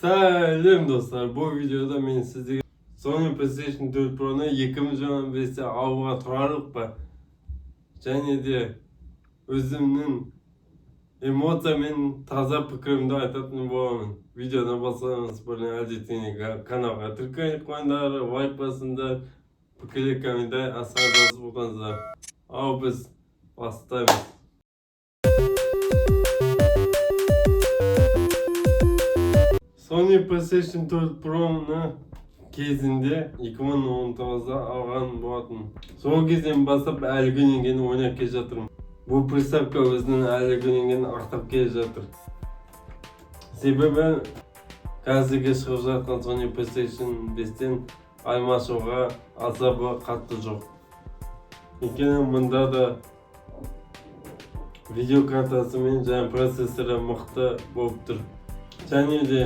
Сәлем достар, бұл видеода мен сіздерге Sony PlayStation 4 Pro'ны 2015-те алуға тұрарлық па, және де өзімнің эмоция мен таза пікірімді айтатын боламын. Видеодан басламыз бұрын әдеттегідей каналға тіркеліп қойыңдар, лайк басыңдар, пікірлер, комментарий асыға жазып отырыңыздар. Ал біз бастаймыз. Sony PlayStation 4 Pro'ны кезінде 2019'da алған болатын. Сол кезден бастап әлі күнге дейін ойнап келе жатырмын. Бұл приставка өзінің әлі күнге дейін ақтап келе жатыр. Себебі қазіргі шығып жатқан Sony PlayStation 5-тен айырмашылығы азабы қатты жоқ. Өйткені мұнда да видеокартасы мен және процессоры мықты болып тұр. Және де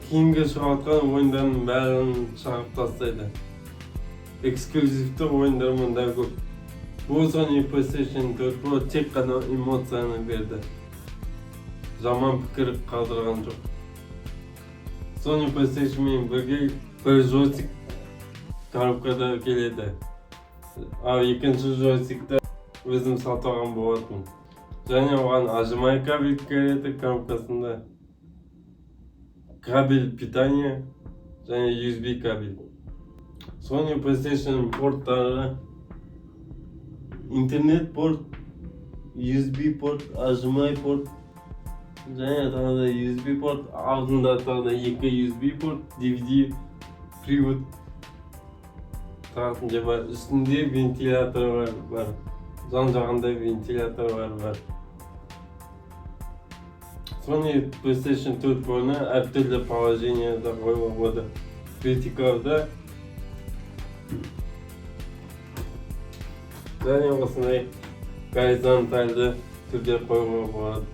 кейінгі шығатқан ойындардың бәрін шығарып тастайды. Эксклюзивті ойындар мұнда көп. Бұл Sony PlayStation 4 Pro тек қана эмоцияны берді. Жаман пікір қалдырған жоқ. Sony PlayStation мен бірге бір джойстик коробкада келеді. Ал екінші джойстикті өзім сатып алған болатын. Және оған HDMI кабель келеді коробкасында. Кабель питания және USB кабель. Sony PlayStation порттары интернет порт, USB порт, HDMI порт және тағы да USB порт, алдында тағы да 2 USB порт, DVD привод тағатын же бар. Үстінде вентиляторлар бар. Жан жағында вентиляторлар бар. Sony PlayStation 4 Pro'ны әртүрлі положенияда қоюға болады. Вертикалда және осындай горизонтальды түрде қоюға болады.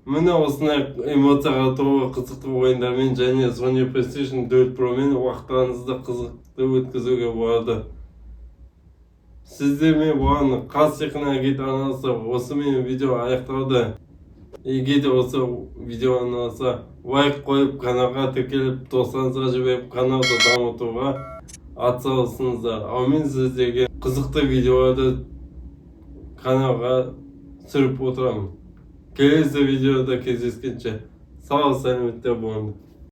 Міне осындай эмоцияға толы қызықты ойындармен және Sony PlayStation 4 Pro мен уақыттарыңызды қызықты өткізуге болады. Сіздер мен бұған қас-жақын әрекет арналаса, осы менің видео аяқталды. Егер де осы видео арналаса, лайк қойып, каналға тіркеліп, достарыңызға жіберіп, каналды дамытуға атсалысыңыздар. Ал мен сіздерге қызықты видеоларды каналға түсіріп отырамын. Келесі видеода кездескенше сау сәлемет болыңдар.